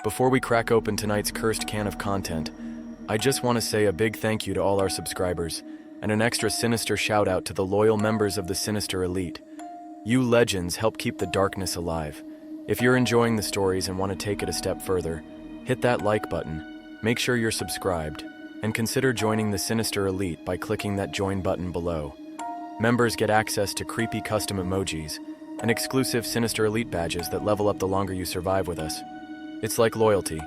Before we crack open tonight's cursed can of content, I just want to say a big thank you to all our subscribers, and an extra Sinister shout out to the loyal members of the Sinister Elite. You legends help keep the darkness alive. If you're enjoying the stories and want to take it a step further, hit that like button, make sure you're subscribed, and consider joining the Sinister Elite by clicking that join button below. Members get access to creepy custom emojis and exclusive Sinister Elite badges that level up the longer you survive with us. It's like loyalty,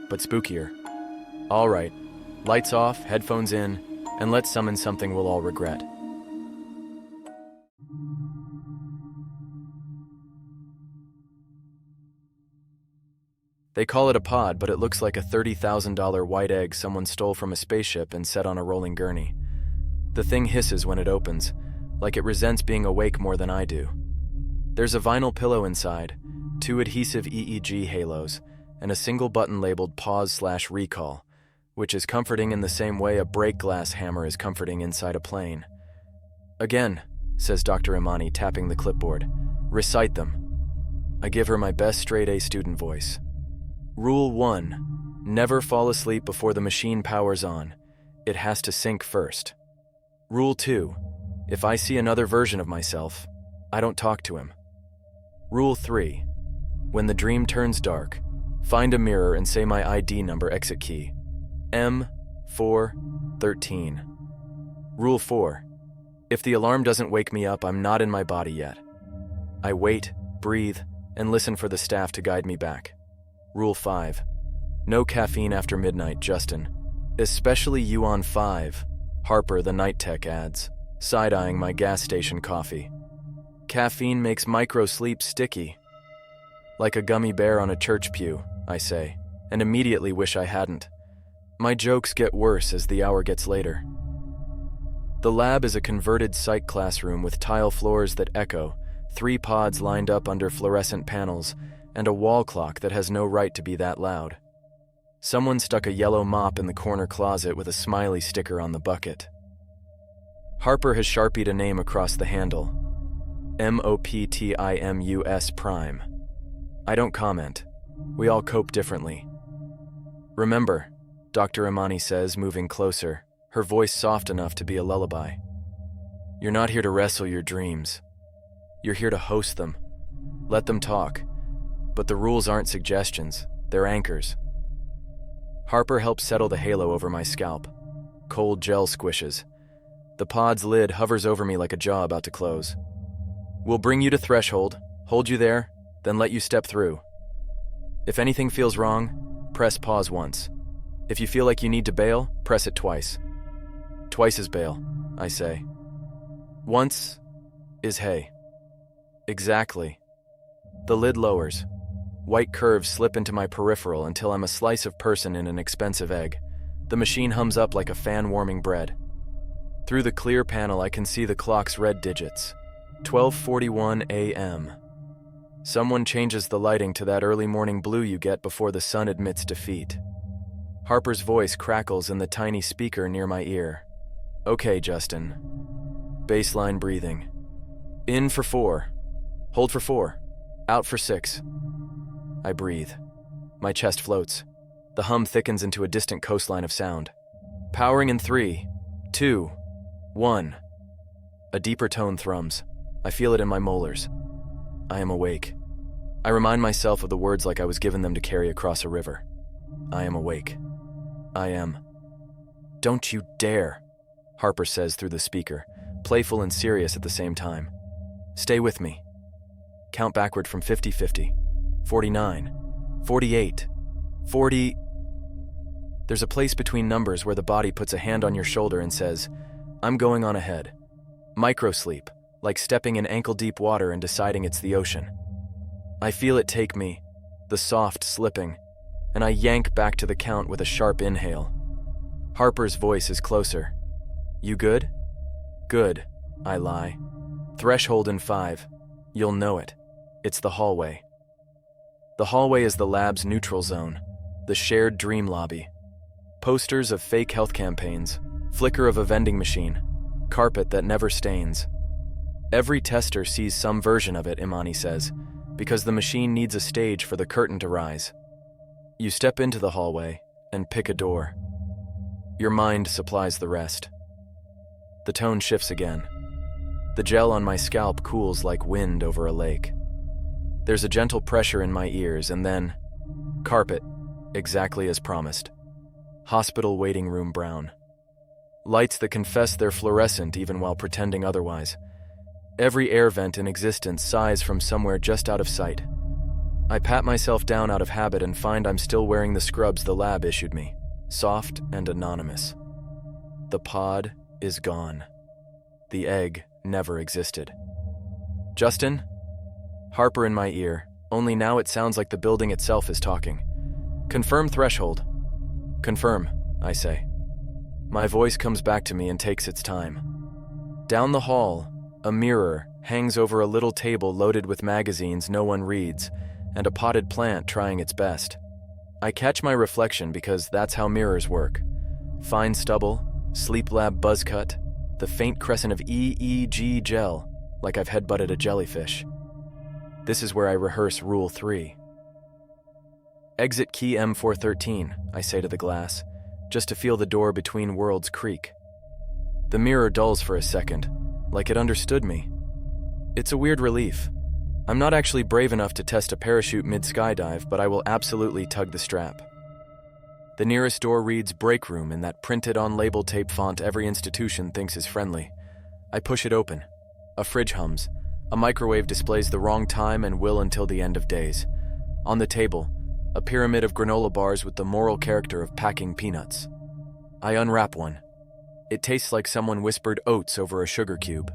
but spookier. All right, lights off, headphones in, and let's summon something we'll all regret. They call it a pod, but it looks like a $30,000 white egg someone stole from a spaceship and set on a rolling gurney. The thing hisses when it opens, like it resents being awake more than I do. There's a vinyl pillow inside, 2 adhesive EEG halos, and a single button labeled pause/recall, which is comforting in the same way a break glass hammer is comforting inside a plane. Again, says Dr. Imani, tapping the clipboard. Recite them. I give her my best straight-A student voice. Rule 1. Never fall asleep before the machine powers on. It has to sync first. Rule 2. If I see another version of myself, I don't talk to him. Rule 3. When the dream turns dark, find a mirror and say my ID number exit key. M413. Rule 4. If the alarm doesn't wake me up, I'm not in my body yet. I wait, breathe, and listen for the staff to guide me back. Rule 5. No caffeine after midnight, Justin. Especially you on 5. Harper, the night tech, adds, side-eyeing my gas station coffee. Caffeine makes micro-sleep sticky. Like a gummy bear on a church pew, I say, and immediately wish I hadn't. My jokes get worse as the hour gets later. The lab is a converted psych classroom with tile floors that echo, 3 pods lined up under fluorescent panels, and a wall clock that has no right to be that loud. Someone stuck a yellow mop in the corner closet with a smiley sticker on the bucket. Harper has sharpied a name across the handle. MOPTIMUS Prime. I don't comment. We all cope differently. Remember, Dr. Imani says, moving closer, her voice soft enough to be a lullaby. You're not here to wrestle your dreams. You're here to host them. Let them talk. But the rules aren't suggestions, they're anchors. Harper helps settle the halo over my scalp. Cold gel squishes. The pod's lid hovers over me like a jaw about to close. We'll bring you to threshold, hold you there, then let you step through. If anything feels wrong, press pause once. If you feel like you need to bail, press it twice. Twice is bail, I say. Once is hey. Exactly. The lid lowers. White curves slip into my peripheral until I'm a slice of person in an expensive egg. The machine hums up like a fan warming bread. Through the clear panel, I can see the clock's red digits. 12:41 a.m. Someone changes the lighting to that early morning blue you get before the sun admits defeat. Harper's voice crackles in the tiny speaker near my ear. Okay, Justin. Baseline breathing. In for 4. Hold for 4. Out for 6. I breathe. My chest floats. The hum thickens into a distant coastline of sound. Powering in 3, 2, 1. A deeper tone thrums. I feel it in my molars. I am awake. I remind myself of the words like I was given them to carry across a river. I am awake. I am. Don't you dare, Harper says through the speaker, playful and serious at the same time. Stay with me. Count backward from 50-50. 49, 48, 40. There's a place between numbers where the body puts a hand on your shoulder and says, I'm going on ahead. Microsleep, like stepping in ankle-deep water and deciding it's the ocean. I feel it take me, the soft slipping, and I yank back to the count with a sharp inhale. Harper's voice is closer. You good? Good, I lie. Threshold in 5. You'll know it. It's the hallway. The hallway is the lab's neutral zone, the shared dream lobby. Posters of fake health campaigns, flicker of a vending machine, carpet that never stains. Every tester sees some version of it, Imani says, because the machine needs a stage for the curtain to rise. You step into the hallway and pick a door. Your mind supplies the rest. The tone shifts again. The gel on my scalp cools like wind over a lake. There's a gentle pressure in my ears, and then carpet, exactly as promised. Hospital waiting room brown. Lights that confess they're fluorescent even while pretending otherwise. Every air vent in existence sighs from somewhere just out of sight. I pat myself down out of habit and find I'm still wearing the scrubs the lab issued me, soft and anonymous. The pod is gone. The egg never existed. Justin? Harper in my ear, only now it sounds like the building itself is talking. Confirm threshold. Confirm, I say. My voice comes back to me and takes its time. Down the hall, a mirror hangs over a little table loaded with magazines no one reads, and a potted plant trying its best. I catch my reflection because that's how mirrors work. Fine stubble, sleep lab buzz cut, the faint crescent of EEG gel, like I've headbutted a jellyfish. This is where I rehearse Rule 3. Exit key M413, I say to the glass, just to feel the door between worlds creak. The mirror dulls for a second, like it understood me. It's a weird relief. I'm not actually brave enough to test a parachute mid-skydive, but I will absolutely tug the strap. The nearest door reads break room in that printed on label tape font every institution thinks is friendly. I push it open. A fridge hums. A microwave displays the wrong time and will until the end of days. On the table, a pyramid of granola bars with the moral character of packing peanuts. I unwrap one. It tastes like someone whispered oats over a sugar cube.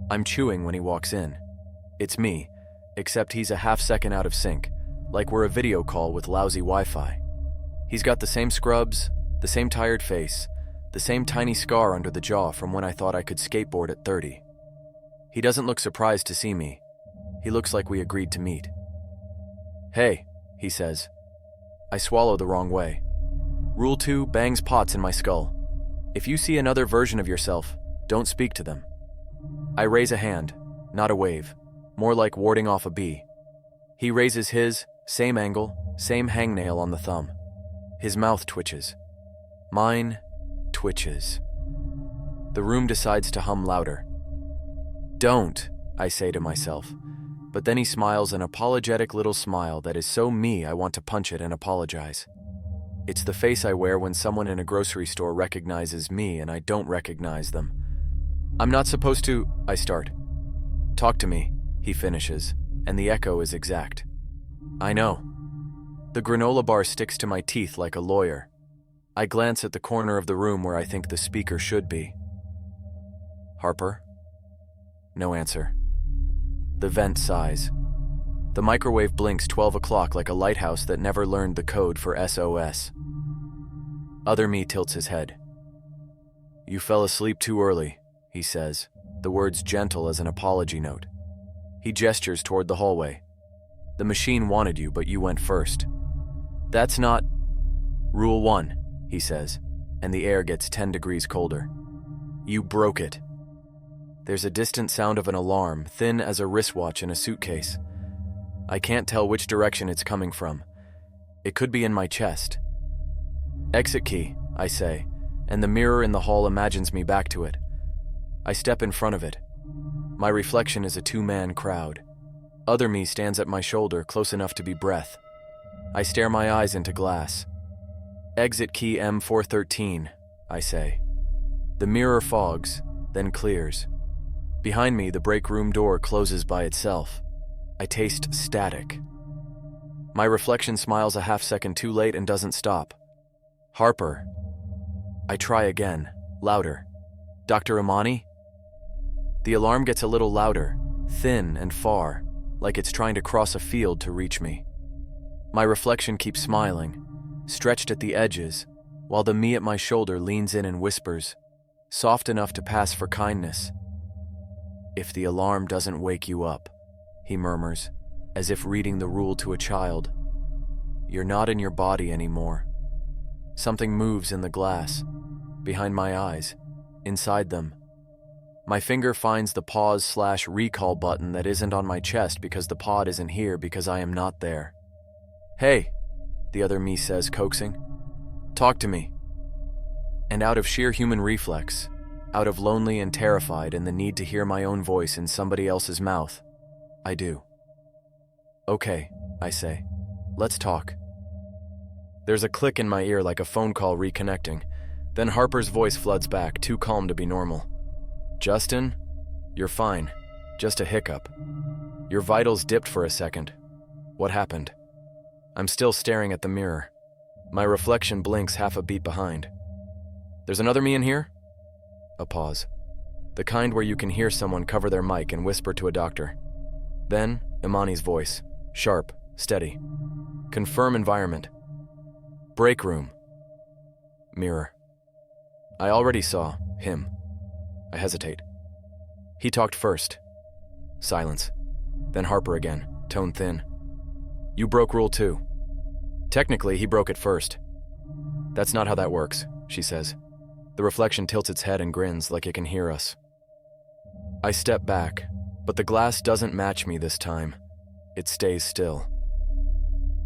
I'm chewing when he walks in. It's me, except he's a half second out of sync, like we're a video call with lousy Wi-Fi. He's got the same scrubs, the same tired face, the same tiny scar under the jaw from when I thought I could skateboard at 30. He doesn't look surprised to see me. He looks like we agreed to meet. Hey, he says. I swallow the wrong way. Rule 2 bangs pots in my skull. If you see another version of yourself, don't speak to them. I raise a hand, not a wave, more like warding off a bee. He raises his, same angle, same hangnail on the thumb. His mouth twitches. Mine twitches. The room decides to hum louder. Don't, I say to myself, but then he smiles an apologetic little smile that is so me I want to punch it and apologize. It's the face I wear when someone in a grocery store recognizes me and I don't recognize them. I'm not supposed to, I start. Talk to me, he finishes, and the echo is exact. I know. The granola bar sticks to my teeth like a lawyer. I glance at the corner of the room where I think the speaker should be. Harper? No answer. The vent sighs. The microwave blinks 12 o'clock like a lighthouse that never learned the code for SOS. Other me tilts his head. You fell asleep too early, he says, the words gentle as an apology note. He gestures toward the hallway. The machine wanted you, but you went first. That's not Rule 1, he says, and the air gets 10 degrees colder. You broke it. There's a distant sound of an alarm, thin as a wristwatch in a suitcase. I can't tell which direction it's coming from. It could be in my chest. Exit key, I say, and the mirror in the hall imagines me back to it. I step in front of it. My reflection is a two-man crowd. Other me stands at my shoulder, close enough to be breath. I stare my eyes into glass. Exit key M413, I say. The mirror fogs, then clears. Behind me, the break room door closes by itself. I taste static. My reflection smiles a half second too late and doesn't stop. Harper. I try again, louder. Dr. Imani? The alarm gets a little louder, thin and far, like it's trying to cross a field to reach me. My reflection keeps smiling, stretched at the edges, while the me at my shoulder leans in and whispers, soft enough to pass for kindness. If the alarm doesn't wake you up, he murmurs, as if reading the rule to a child. You're not in your body anymore. Something moves in the glass, behind my eyes, inside them. My finger finds the pause/recall button that isn't on my chest because the pod isn't here because I am not there. Hey, the other me says, coaxing. Talk to me. And out of sheer human reflex, out of lonely and terrified and the need to hear my own voice in somebody else's mouth, I do. Okay, I say. Let's talk. There's a click in my ear like a phone call reconnecting. Then Harper's voice floods back, too calm to be normal. Justin, you're fine. Just a hiccup. Your vitals dipped for a second. What happened? I'm still staring at the mirror. My reflection blinks half a beat behind. There's another me in here? A pause. The kind where you can hear someone cover their mic and whisper to a doctor. Then, Imani's voice. Sharp, steady. Confirm environment. Break room. Mirror. I already saw him. I hesitate. He talked first. Silence. Then Harper again, tone thin. You broke rule 2. Technically, he broke it first. That's not how that works, she says. The reflection tilts its head and grins like it can hear us. I step back, but the glass doesn't match me this time. It stays still.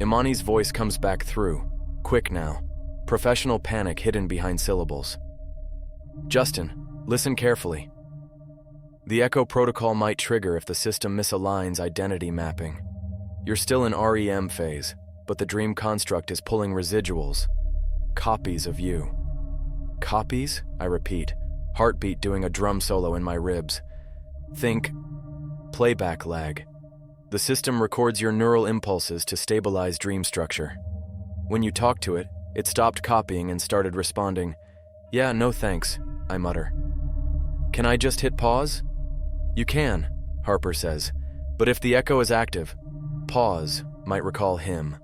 Imani's voice comes back through, quick now, professional panic hidden behind syllables. Justin, listen carefully. The echo protocol might trigger if the system misaligns identity mapping. You're still in REM phase, but the dream construct is pulling residuals, copies of you. Copies? I repeat, heartbeat doing a drum solo in my ribs. Think playback lag. The system records your neural impulses to stabilize dream structure. When you talk to it, it stopped copying and started responding. Yeah, no thanks, I mutter. Can I just hit pause? You can, Harper says, but if the echo is active, pause might recall him,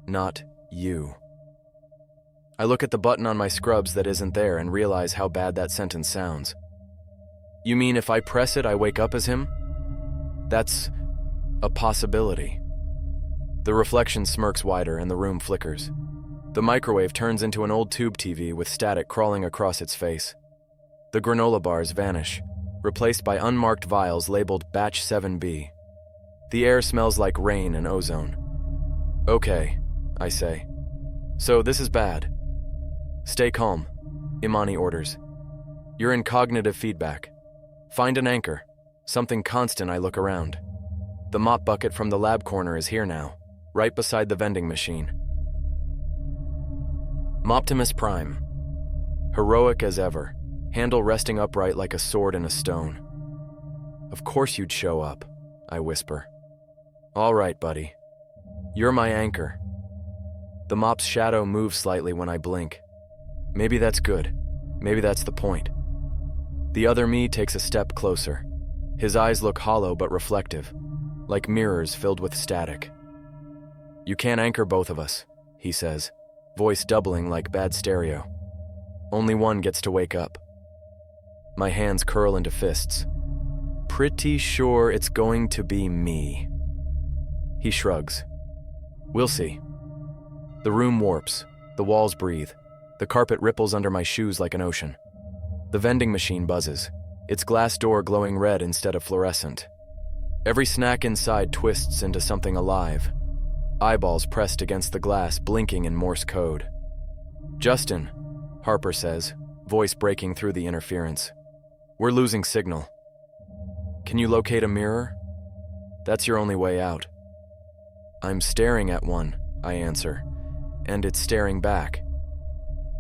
not you. I look at the button on my scrubs that isn't there and realize how bad that sentence sounds. You mean if I press it, I wake up as him? That's a possibility. The reflection smirks wider and the room flickers. The microwave turns into an old tube TV with static crawling across its face. The granola bars vanish, replaced by unmarked vials labeled Batch 7B. The air smells like rain and ozone. Okay, I say. So this is bad. Stay calm, Imani orders. You're in cognitive feedback. Find an anchor. Something constant. I look around. The mop bucket from the lab corner is here now, right beside the vending machine. Moptimus Prime. Heroic as ever, handle resting upright like a sword in a stone. Of course you'd show up, I whisper. All right, buddy. You're my anchor. The mop's shadow moves slightly when I blink. Maybe that's good. Maybe that's the point. The other me takes a step closer. His eyes look hollow but reflective, like mirrors filled with static. You can't anchor both of us, he says, voice doubling like bad stereo. Only one gets to wake up. My hands curl into fists. Pretty sure it's going to be me. He shrugs. We'll see. The room warps. The walls breathe. The carpet ripples under my shoes like an ocean. The vending machine buzzes, its glass door glowing red instead of fluorescent. Every snack inside twists into something alive. Eyeballs pressed against the glass, blinking in Morse code. Justin, Harper says, voice breaking through the interference. We're losing signal. Can you locate a mirror? That's your only way out. I'm staring at one, I answer, and it's staring back.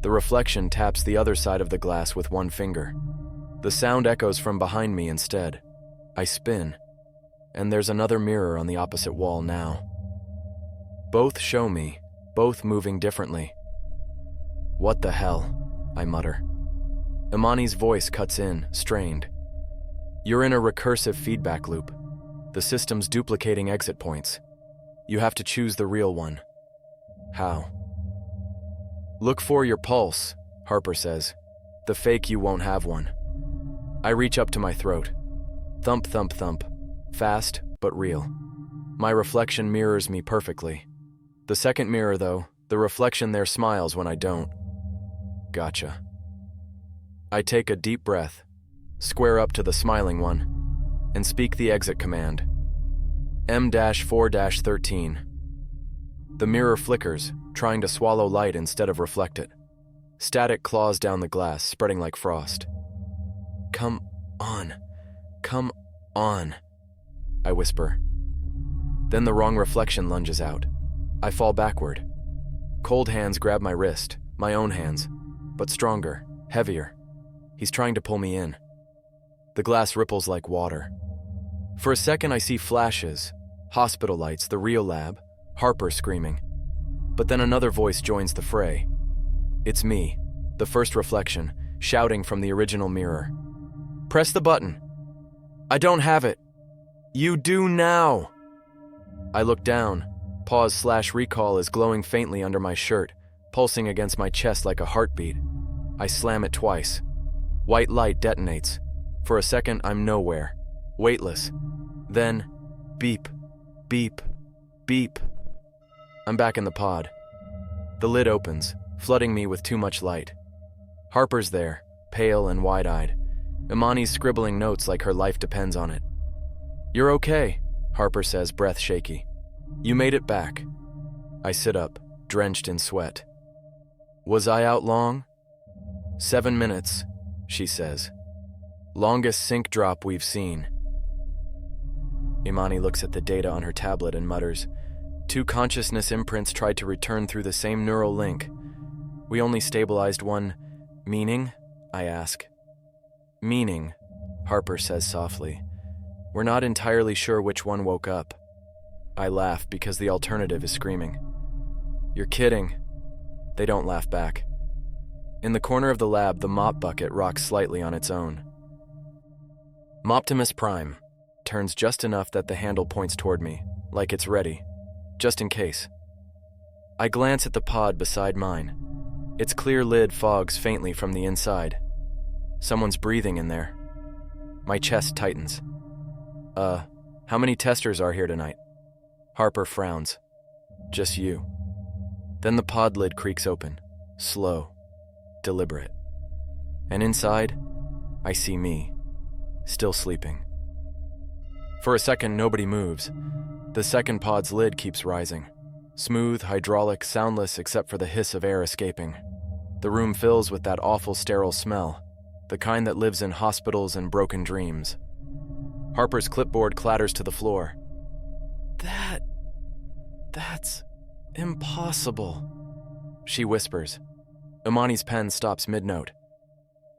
The reflection taps the other side of the glass with one finger. The sound echoes from behind me instead. I spin, and there's another mirror on the opposite wall now. Both show me, both moving differently. What the hell? I mutter. Imani's voice cuts in, strained. You're in a recursive feedback loop. The system's duplicating exit points. You have to choose the real one. How? Look for your pulse, Harper says. The fake you won't have one. I reach up to my throat. Thump, thump, thump. Fast, but real. My reflection mirrors me perfectly. The second mirror, though, the reflection there smiles when I don't. Gotcha. I take a deep breath, square up to the smiling one, and speak the exit command. M-4-13. The mirror flickers, trying to swallow light instead of reflect it. Static claws down the glass, spreading like frost. Come on. Come on, I whisper. Then the wrong reflection lunges out. I fall backward. Cold hands grab my wrist, my own hands, but stronger, heavier. He's trying to pull me in. The glass ripples like water. For a second I see flashes, hospital lights, the real lab, Harper screaming. But then another voice joins the fray. It's me, the first reflection, shouting from the original mirror. Press the button. I don't have it. You do now. I look down. Pause/recall is glowing faintly under my shirt, pulsing against my chest like a heartbeat. I slam it twice. White light detonates. For a second, I'm nowhere, weightless. Then, beep, beep, beep. I'm back in the pod. The lid opens, flooding me with too much light. Harper's there, pale and wide-eyed. Imani's scribbling notes like her life depends on it. You're okay, Harper says, breath shaky. You made it back. I sit up, drenched in sweat. Was I out long? 7 minutes, she says. Longest sync drop we've seen. Imani looks at the data on her tablet and mutters, 2 consciousness imprints tried to return through the same neural link. We only stabilized one. Meaning? I ask. Meaning, Harper says softly. We're not entirely sure which one woke up. I laugh because the alternative is screaming. You're kidding. They don't laugh back. In the corner of the lab, the mop bucket rocks slightly on its own. Moptimus Prime turns just enough that the handle points toward me, like it's ready, just in case. I glance at the pod beside mine. Its clear lid fogs faintly from the inside. Someone's breathing in there. My chest tightens. How many testers are here tonight? Harper frowns. Just you. Then the pod lid creaks open, slow, deliberate. And inside, I see me, still sleeping. For a second, nobody moves. The second pod's lid keeps rising. Smooth, hydraulic, soundless except for the hiss of air escaping. The room fills with that awful sterile smell, the kind that lives in hospitals and broken dreams. Harper's clipboard clatters to the floor. That's impossible, she whispers. Imani's pen stops mid-note.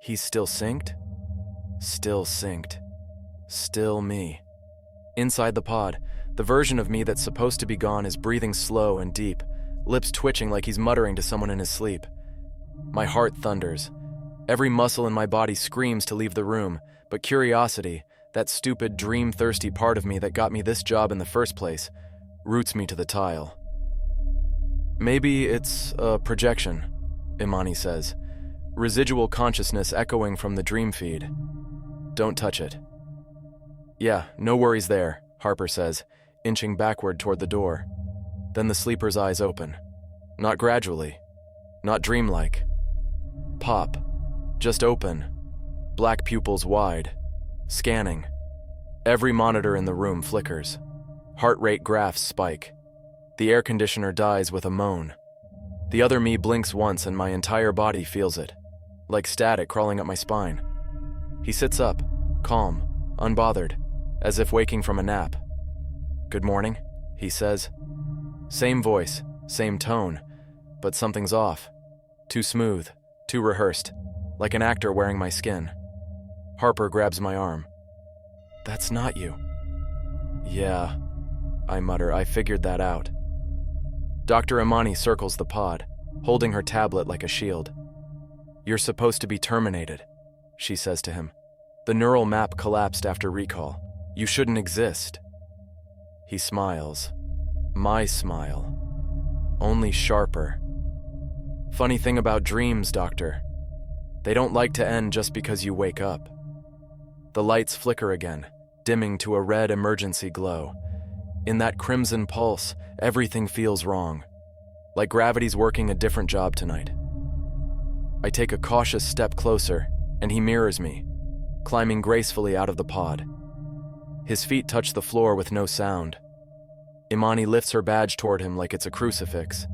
He's still synced? Still synced. Still me. Inside the pod, the version of me that's supposed to be gone is breathing slow and deep, lips twitching like he's muttering to someone in his sleep. My heart thunders. Every muscle in my body screams to leave the room, but curiosity, that stupid, dream-thirsty part of me that got me this job in the first place, roots me to the tile. Maybe it's a projection, Imani says. Residual consciousness echoing from the dream feed. Don't touch it. Yeah, no worries there, Harper says, inching backward toward the door. Then the sleeper's eyes open. Not gradually. Not dreamlike. Pop. Just open. Black pupils wide. Scanning. Every monitor in the room flickers. Heart rate graphs spike. The air conditioner dies with a moan. The other me blinks once and my entire body feels it, like static crawling up my spine. He sits up, calm, unbothered, as if waking from a nap. Good morning, he says. Same voice, same tone, but something's off. Too smooth, too rehearsed, like an actor wearing my skin. Harper grabs my arm. That's not you. Yeah, I mutter, I figured that out. Dr. Imani circles the pod, holding her tablet like a shield. You're supposed to be terminated, she says to him. The neural map collapsed after recall. You shouldn't exist. He smiles. My smile. Only sharper. Funny thing about dreams, Doctor. They don't like to end just because you wake up. The lights flicker again, dimming to a red emergency glow. In that crimson pulse, everything feels wrong. Like gravity's working a different job tonight. I take a cautious step closer, and he mirrors me, climbing gracefully out of the pod. His feet touch the floor with no sound. Imani lifts her badge toward him like it's a crucifix.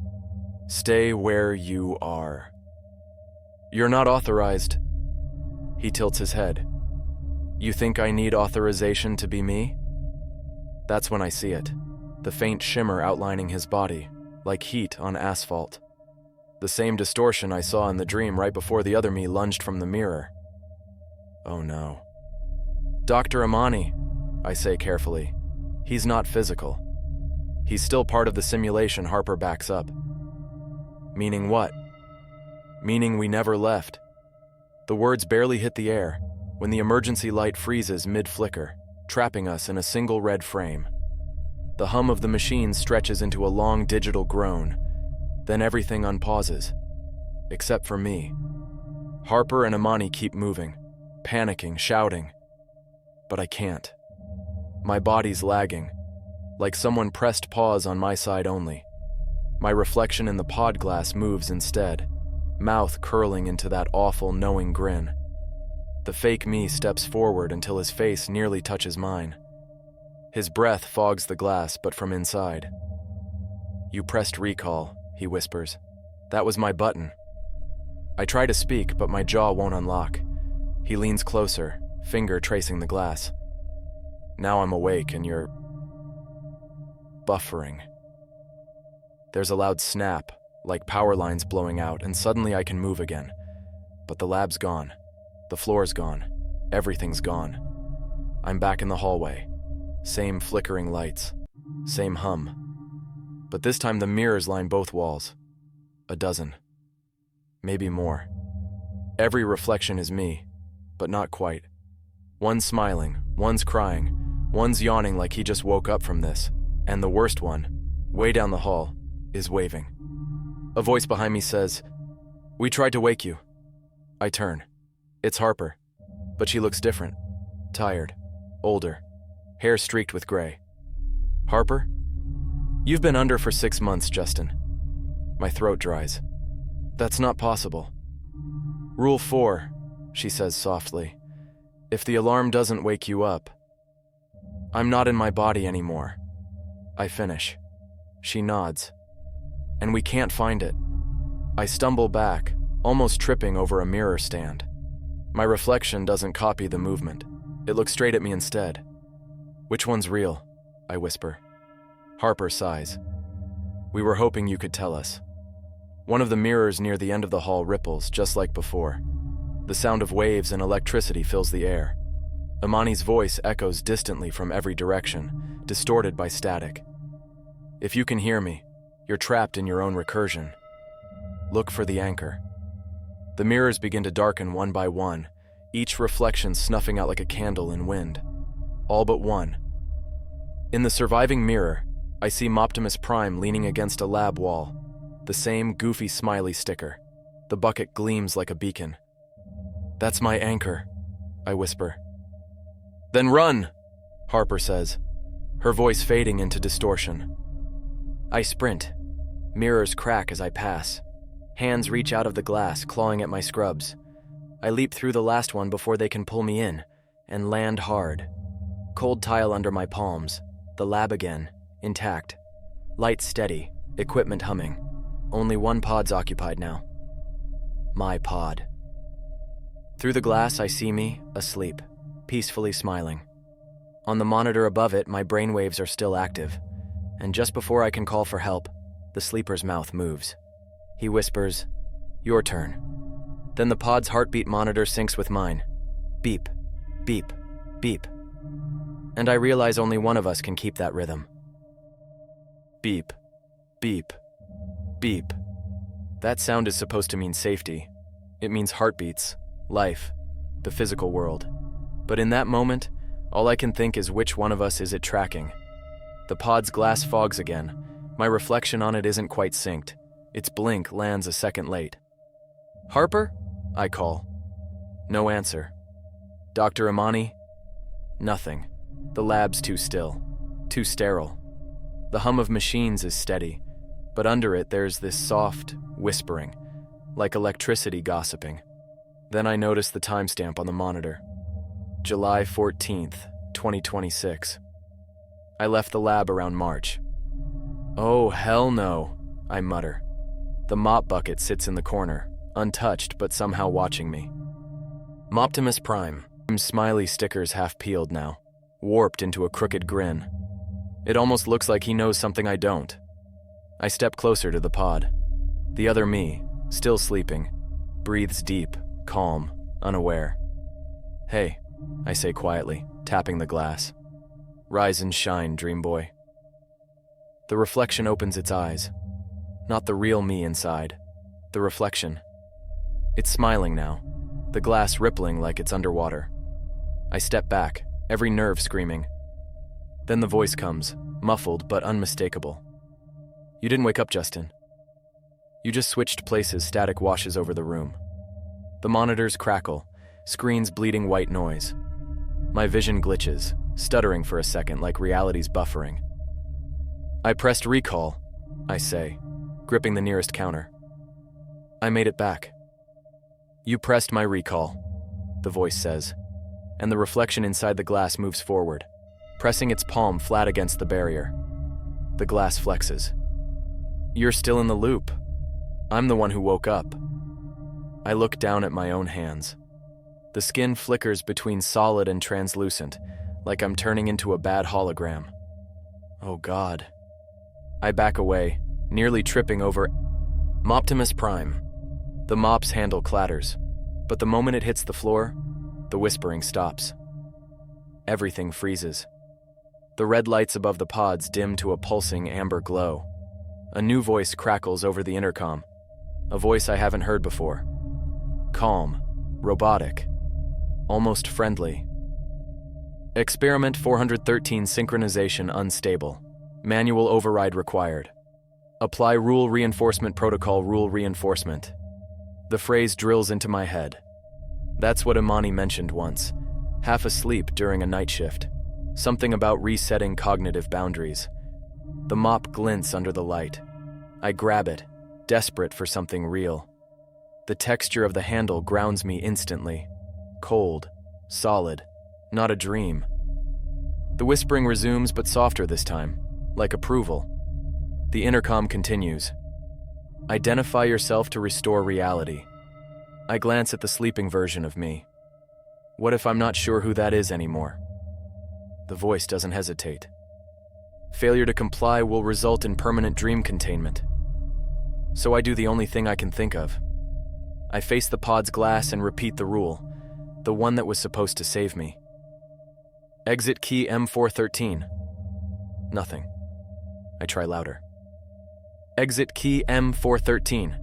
Stay where you are. You're not authorized. He tilts his head. You think I need authorization to be me? That's when I see it, the faint shimmer outlining his body, like heat on asphalt. The same distortion I saw in the dream right before the other me lunged from the mirror. Oh no. Dr. Amani, I say carefully. He's not physical. He's still part of the simulation Harper backs up. Meaning what? Meaning we never left. The words barely hit the air when the emergency light freezes mid-flicker, trapping us in a single red frame. The hum of the machine stretches into a long digital groan. Then everything unpauses, except for me. Harper and Amani keep moving, panicking, shouting. But I can't. My body's lagging, like someone pressed pause on my side only. My reflection in the pod glass moves instead, mouth curling into that awful, knowing grin. The fake me steps forward until his face nearly touches mine. His breath fogs the glass, but from inside. You pressed recall, he whispers. That was my button. I try to speak, but my jaw won't unlock. He leans closer, finger tracing the glass. Now I'm awake and you're buffering. There's a loud snap, like power lines blowing out, and suddenly I can move again. But the lab's gone. The floor's gone. Everything's gone. I'm back in the hallway. Same flickering lights. Same hum. But this time the mirrors line both walls. A dozen. Maybe more. Every reflection is me, but not quite. One's smiling, one's crying, one's yawning like he just woke up from this, and the worst one, way down the hall, is waving. A voice behind me says, "We tried to wake you." I turn. It's Harper, but she looks different. Tired, older, hair streaked with gray. Harper? You've been under for 6 months, Justin. My throat dries. That's not possible. Rule 4, she says softly. If the alarm doesn't wake you up. I'm not in my body anymore. I finish. She nods. And we can't find it. I stumble back, almost tripping over a mirror stand. My reflection doesn't copy the movement. It looks straight at me instead. Which one's real? I whisper. Harper sighs. We were hoping you could tell us. One of the mirrors near the end of the hall ripples, just like before. The sound of waves and electricity fills the air. Amani's voice echoes distantly from every direction, distorted by static. If you can hear me, you're trapped in your own recursion. Look for the anchor. The mirrors begin to darken one by one, each reflection snuffing out like a candle in wind. All but one. In the surviving mirror, I see Optimus Prime leaning against a lab wall. The same goofy smiley sticker. The bucket gleams like a beacon. That's my anchor, I whisper. Then run, Harper says, her voice fading into distortion. I sprint. Mirrors crack as I pass. Hands reach out of the glass, clawing at my scrubs. I leap through the last one before they can pull me in, and land hard. Cold tile under my palms. The lab again, intact. Light steady, equipment humming. Only one pod's occupied now. My pod. Through the glass, I see me, asleep, peacefully smiling. On the monitor above it, my brainwaves are still active, and just before I can call for help, the sleeper's mouth moves. He whispers, "Your turn." Then the pod's heartbeat monitor syncs with mine. Beep, beep, beep. And I realize only one of us can keep that rhythm. Beep, beep, beep. That sound is supposed to mean safety. It means heartbeats, life, the physical world. But in that moment, all I can think is which one of us is it tracking. The pod's glass fogs again. My reflection on it isn't quite synced. Its blink lands a second late. Harper? I call. No answer. Dr. Amani? Nothing. The lab's too still, too sterile. The hum of machines is steady, but under it there's this soft whispering, like electricity gossiping. Then I notice the timestamp on the monitor. July 14th, 2026. I left the lab around March. Oh, hell no, I mutter. The mop bucket sits in the corner, untouched but somehow watching me. Moptimus Prime. Smiley stickers half peeled now, warped into a crooked grin. It almost looks like he knows something I don't. I step closer to the pod. The other me, still sleeping, breathes deep, calm, unaware. "Hey," I say quietly, tapping the glass. "Rise and shine, dream boy." The reflection opens its eyes. Not the real me inside, the reflection. It's smiling now, the glass rippling like it's underwater. I step back, every nerve screaming. Then the voice comes, muffled but unmistakable. "You didn't wake up, Justin. You just switched places." Static washes over the room. The monitors crackle, screens bleeding white noise. My vision glitches, stuttering for a second like reality's buffering. "I pressed recall," I say, gripping the nearest counter. "I made it back." "You pressed my recall," the voice says, and the reflection inside the glass moves forward, pressing its palm flat against the barrier. The glass flexes. "You're still in the loop. I'm the one who woke up." I look down at my own hands. The skin flickers between solid and translucent, like I'm turning into a bad hologram. Oh God. I back away, nearly tripping over Moptimus Prime. The mop's handle clatters, but the moment it hits the floor, the whispering stops. Everything freezes. The red lights above the pods dim to a pulsing amber glow. A new voice crackles over the intercom, a voice I haven't heard before. Calm, robotic, almost friendly. "Experiment 413 synchronization unstable. Manual override required. Apply rule reinforcement protocol rule reinforcement." The phrase drills into my head. That's what Imani mentioned once, half asleep during a night shift. Something about resetting cognitive boundaries. The mop glints under the light. I grab it, desperate for something real. The texture of the handle grounds me instantly. Cold, solid, not a dream. The whispering resumes, but softer this time, like approval. The intercom continues. "Identify yourself to restore reality." I glance at the sleeping version of me. What if I'm not sure who that is anymore? The voice doesn't hesitate. "Failure to comply will result in permanent dream containment." So I do the only thing I can think of. I face the pod's glass and repeat the rule, the one that was supposed to save me. "Exit key M413. Nothing. I try louder. "Exit key M413.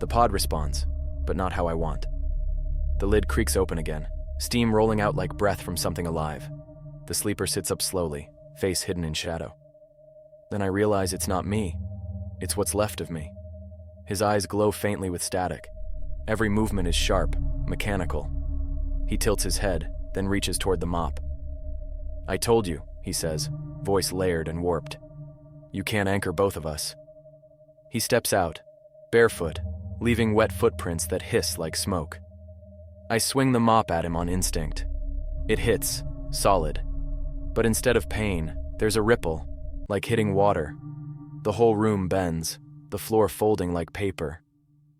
The pod responds, but not how I want. The lid creaks open again, steam rolling out like breath from something alive. The sleeper sits up slowly, face hidden in shadow. Then I realize it's not me. It's what's left of me. His eyes glow faintly with static. Every movement is sharp, mechanical. He tilts his head, then reaches toward the mop. "I told you," he says, voice layered and warped. "You can't anchor both of us." He steps out, barefoot, leaving wet footprints that hiss like smoke. I swing the mop at him on instinct. It hits, solid. But instead of pain, there's a ripple, like hitting water. The whole room bends, the floor folding like paper.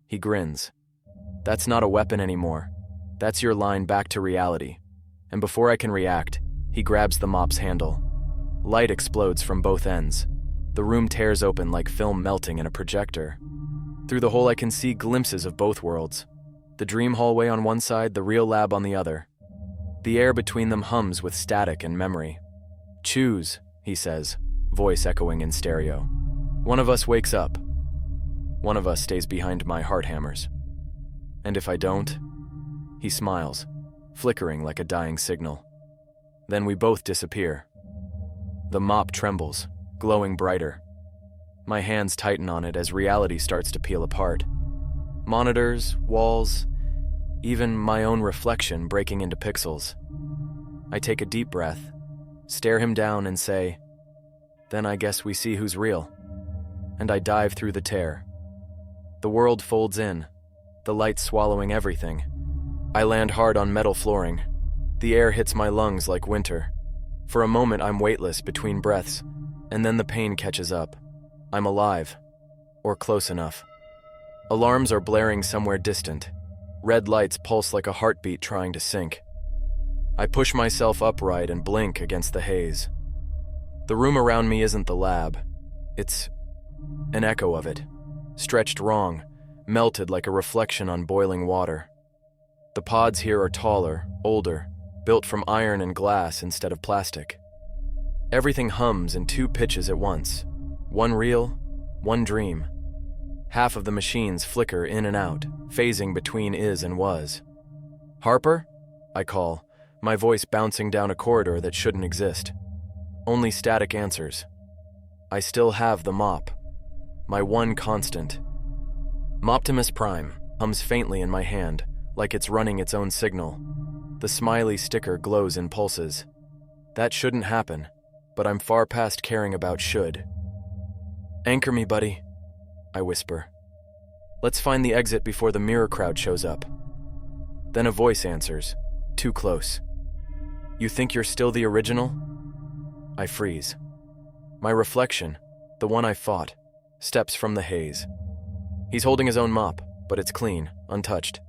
He grins. "That's not a weapon anymore. That's your line back to reality." And before I can react, he grabs the mop's handle. Light explodes from both ends. The room tears open like film melting in a projector. Through the hole I can see glimpses of both worlds. The dream hallway on one side, the real lab on the other. The air between them hums with static and memory. "Choose," he says, voice echoing in stereo. "One of us wakes up. One of us stays behind my heart hammers. And if I don't?" He smiles, flickering like a dying signal. "Then we both disappear." The mop trembles, glowing brighter. My hands tighten on it as reality starts to peel apart. Monitors, walls, even my own reflection breaking into pixels. I take a deep breath, stare him down and say, "Then I guess we see who's real." And I dive through the tear. The world folds in, the light swallowing everything. I land hard on metal flooring. The air hits my lungs like winter. For a moment I'm weightless between breaths, and then the pain catches up. I'm alive. or close enough. Alarms are blaring somewhere distant. Red lights pulse like a heartbeat trying to sync. I push myself upright and blink against the haze. The room around me isn't the lab. It's an echo of it, stretched wrong, melted like a reflection on boiling water. The pods here are taller, older, built from iron and glass instead of plastic. Everything hums in two pitches at once, one real, one dream. Half of the machines flicker in and out, phasing between is and was. "Harper?" I call, my voice bouncing down a corridor that shouldn't exist. Only static answers. I still have the mop, my one constant. Moptimus Prime hums faintly in my hand, like it's running its own signal. The smiley sticker glows in pulses. That shouldn't happen, but I'm far past caring about should. "Anchor me, buddy," I whisper. "Let's find the exit before the mirror crowd shows up." Then a voice answers, too close. "You think you're still the original?" I freeze. My reflection, the one I fought, steps from the haze. He's holding his own mop, but it's clean, untouched.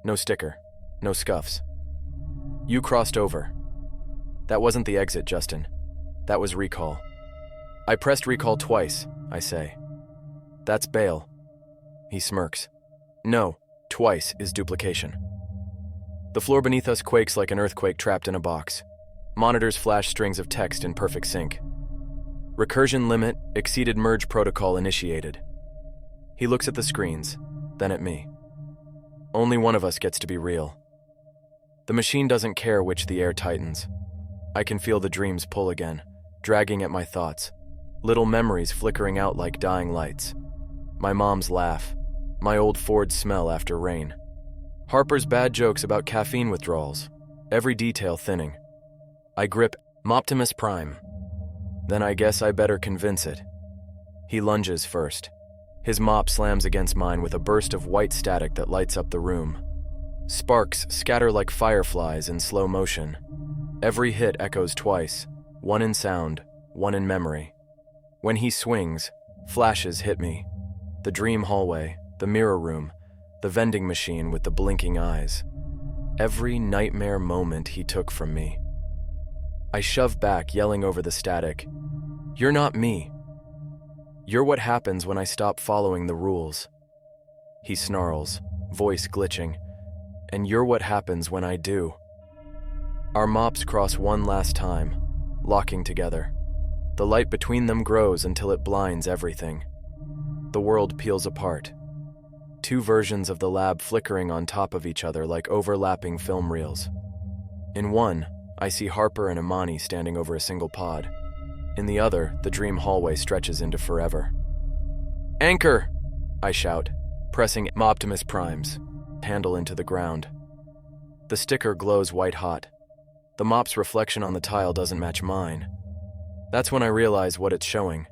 No sticker, no scuffs. "You crossed over." "That wasn't the exit, Justin. That was recall." "I pressed recall twice," I say. "That's bail." He smirks. "No, twice is duplication." The floor beneath us quakes like an earthquake trapped in a box. Monitors flash strings of text in perfect sync. "Recursion limit exceeded, merge protocol initiated." He looks at the screens, then at me. Only one of us gets to be real. The machine doesn't care which the air tightens. I can feel the dreams pull again, dragging at my thoughts, little memories flickering out like dying lights. My mom's laugh, my old Ford smell after rain. Harper's bad jokes about caffeine withdrawals, every detail thinning. I grip Moptimus Prime. Then I guess I better convince it. He lunges first. His mop slams against mine with a burst of white static that lights up the room. Sparks scatter like fireflies in slow motion. Every hit echoes twice, one in sound, one in memory. When he swings, flashes hit me. The dream hallway, the mirror room, the vending machine with the blinking eyes. Every nightmare moment he took from me. I shove back, yelling over the static. "You're not me. You're what happens when I stop following the rules." He snarls, voice glitching. "And you're what happens when I do." Our mops cross one last time, locking together. The light between them grows until it blinds everything. The world peels apart. Two versions of the lab flickering on top of each other like overlapping film reels. In one, I see Harper and Imani standing over a single pod. In the other, the dream hallway stretches into forever. "Anchor!" I shout, pressing Optimus Prime's handle into the ground. The sticker glows white hot. The mop's reflection on the tile doesn't match mine. That's when I realize what it's showing.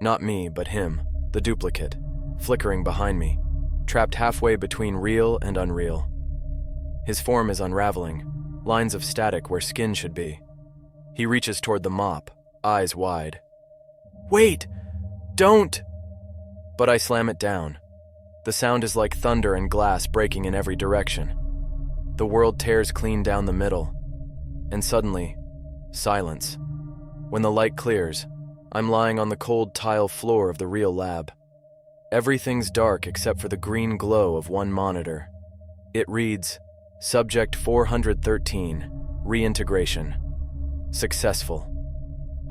Not me, but him, the duplicate, flickering behind me, trapped halfway between real and unreal. His form is unraveling, lines of static where skin should be. He reaches toward the mop, eyes wide. "Wait! Don't!" But I slam it down. The sound is like thunder and glass breaking in every direction. The world tears clean down the middle. And suddenly, silence. When the light clears, I'm lying on the cold tile floor of the real lab. Everything's dark except for the green glow of one monitor. It reads, Subject 413, Reintegration. Successful.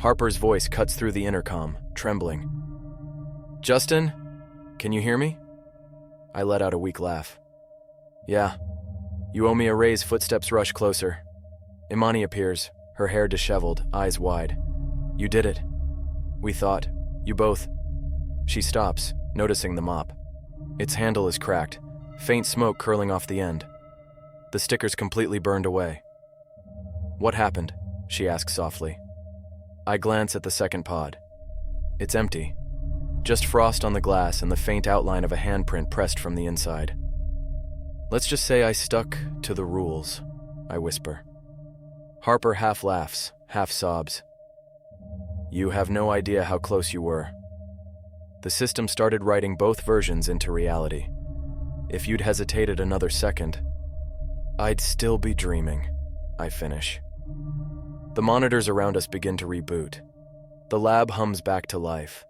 Harper's voice cuts through the intercom, trembling. "Justin, can you hear me?" I let out a weak laugh. "Yeah. You owe me a raise." Footsteps rush closer. Imani appears, her hair disheveled, eyes wide. "You did it. We thought. You both." She stops, noticing the mop. Its handle is cracked, faint smoke curling off the end. The sticker's completely burned away. "What happened?" she asks softly. I glance at the second pod. It's empty. Just frost on the glass and the faint outline of a handprint pressed from the inside. "Let's just say I stuck to the rules," I whisper. Harper half laughs, half sobs. "You have no idea how close you were." The system started writing both versions into reality. If you'd hesitated another second, I'd still be dreaming, I finish. The monitors around us begin to reboot. The lab hums back to life.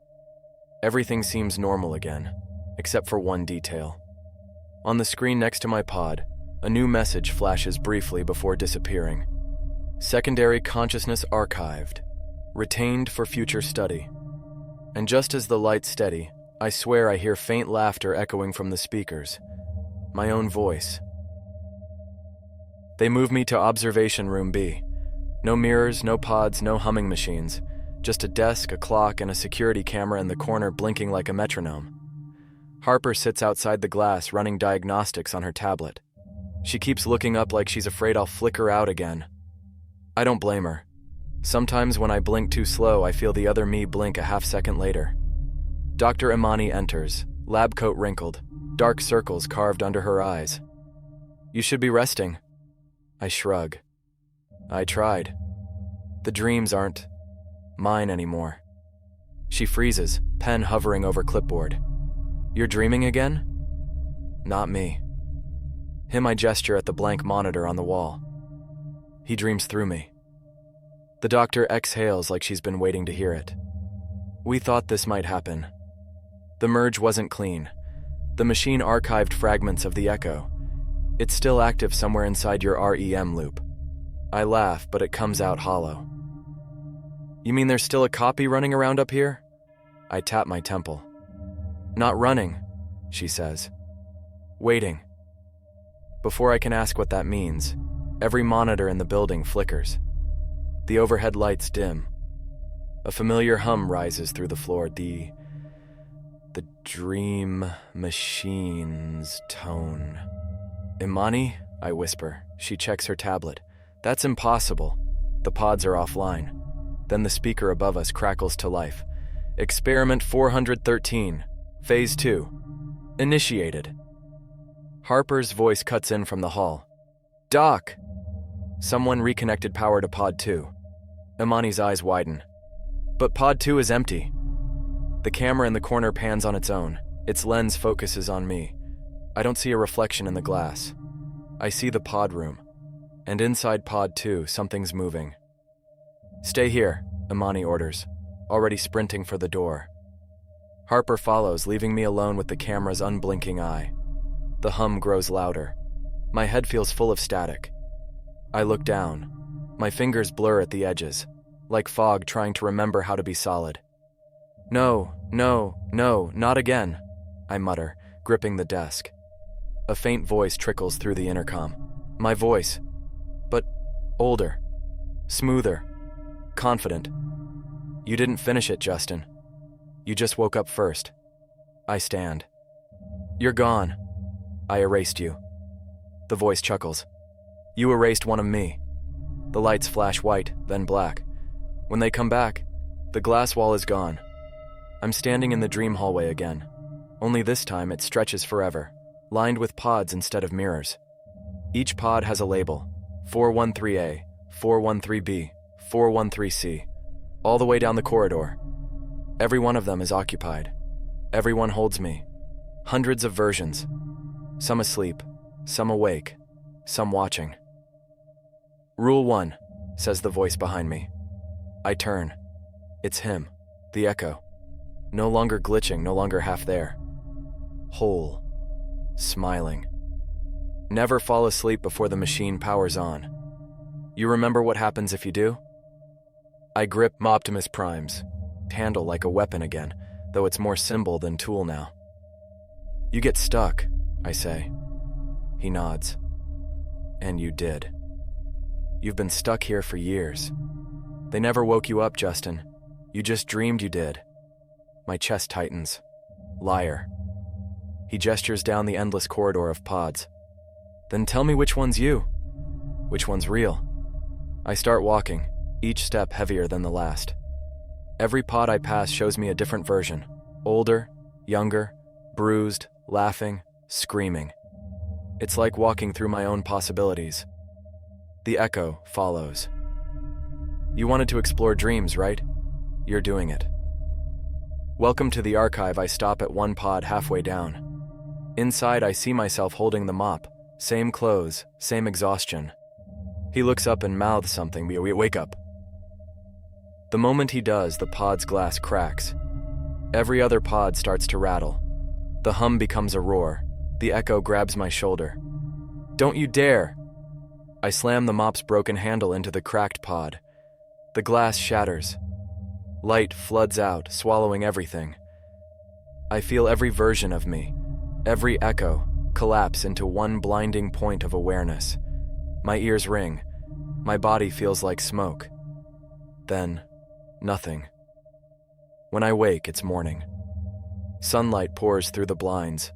Everything seems normal again, except for one detail. On the screen next to my pod, a new message flashes briefly before disappearing. Secondary consciousness archived, retained for future study. And just as the lights steady, I swear I hear faint laughter echoing from the speakers. My own voice. They move me to observation room B. No mirrors, no pods, no humming machines. Just a desk, a clock, and a security camera in the corner blinking like a metronome. Harper sits outside the glass running diagnostics on her tablet. She keeps looking up like she's afraid I'll flicker out again. I don't blame her. Sometimes when I blink too slow, I feel the other me blink a half-second later. Dr. Imani enters, lab coat wrinkled, dark circles carved under her eyes. You should be resting. I shrug. I tried. The dreams aren't mine anymore. She freezes, pen hovering over clipboard. You're dreaming again? Not me. Him, I gesture at the blank monitor on the wall. He dreams through me. The doctor exhales like she's been waiting to hear it. We thought this might happen. The merge wasn't clean. The machine archived fragments of the echo. It's still active somewhere inside your REM loop. I laugh, but it comes out hollow. You mean there's still a copy running around up here? I tap my temple. Not running, she says. Waiting. Before I can ask what that means, every monitor in the building flickers. The overhead lights dim. A familiar hum rises through the floor, the dream machine's tone. Imani? I whisper. She checks her tablet. That's impossible. The pods are offline. Then the speaker above us crackles to life. Experiment 413. Phase 2. Initiated. Harper's voice cuts in from the hall. Doc! Someone reconnected power to Pod 2. Imani's eyes widen. But Pod 2 is empty. The camera in the corner pans on its own. Its lens focuses on me. I don't see a reflection in the glass. I see the pod room. And inside Pod 2, something's moving. Stay here, Imani orders, already sprinting for the door. Harper follows, leaving me alone with the camera's unblinking eye. The hum grows louder. My head feels full of static. I look down. My fingers blur at the edges, like fog trying to remember how to be solid. No, not again, I mutter, gripping the desk. A faint voice trickles through the intercom. My voice, but older, smoother, confident. You didn't finish it, Justin. You just woke up first. I stand. You're gone. I erased you. The voice chuckles. You erased one of me. The lights flash white, then black. When they come back, the glass wall is gone. I'm standing in the dream hallway again. Only this time it stretches forever, lined with pods instead of mirrors. Each pod has a label. 413A, 413B, 413C, all the way down the corridor. Every one of them is occupied. Everyone holds me. Hundreds of versions. Some asleep, some awake, some watching. Rule 1, says the voice behind me. I turn. It's him, the echo. No longer glitching, no longer half there. Whole. Smiling. Never fall asleep before the machine powers on. You remember what happens if you do? I grip Optimus Prime's handle like a weapon again, though it's more symbol than tool now. You get stuck, I say. He nods. And you did. You've been stuck here for years. They never woke you up, Justin. You just dreamed you did. My chest tightens. Liar. He gestures down the endless corridor of pods. Then tell me which one's you. Which one's real? I start walking, each step heavier than the last. Every pod I pass shows me a different version. Older, younger, bruised, laughing, screaming. It's like walking through my own possibilities. The echo follows. You wanted to explore dreams, right? You're doing it. Welcome to the archive. I stop at one pod halfway down. Inside, I see myself holding the mop. Same clothes, same exhaustion. He looks up and mouths something. We wake up. The moment he does, the pod's glass cracks. Every other pod starts to rattle. The hum becomes a roar. The echo grabs my shoulder. Don't you dare! I slam the mop's broken handle into the cracked pod. The glass shatters. Light floods out, swallowing everything. I feel every version of me, every echo, collapse into one blinding point of awareness. My ears ring. My body feels like smoke. Then, nothing. When I wake, it's morning. Sunlight pours through the blinds.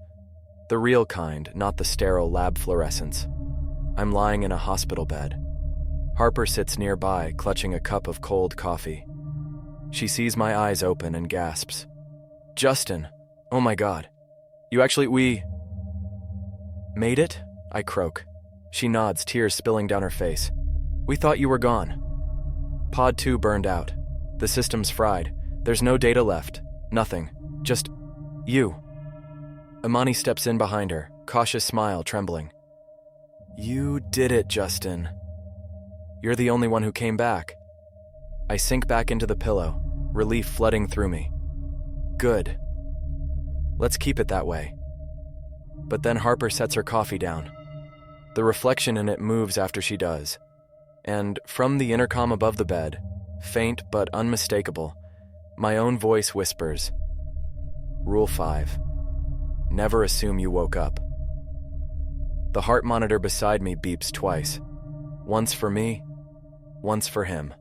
The real kind, not the sterile lab fluorescence. I'm lying in a hospital bed. Harper sits nearby, clutching a cup of cold coffee. She sees my eyes open and gasps. Justin! Oh my God. We made it? I croak. She nods, tears spilling down her face. We thought you were gone. Pod 2 burned out. The system's fried. There's no data left. Nothing. Just you. Imani steps in behind her, cautious smile trembling. You did it, Justin. You're the only one who came back. I sink back into the pillow, relief flooding through me. Good. Let's keep it that way. But then Harper sets her coffee down. The reflection in it moves after she does. And from the intercom above the bed, faint but unmistakable, my own voice whispers, Rule 5. Never assume you woke up. The heart monitor beside me beeps twice. Once for me, once for him.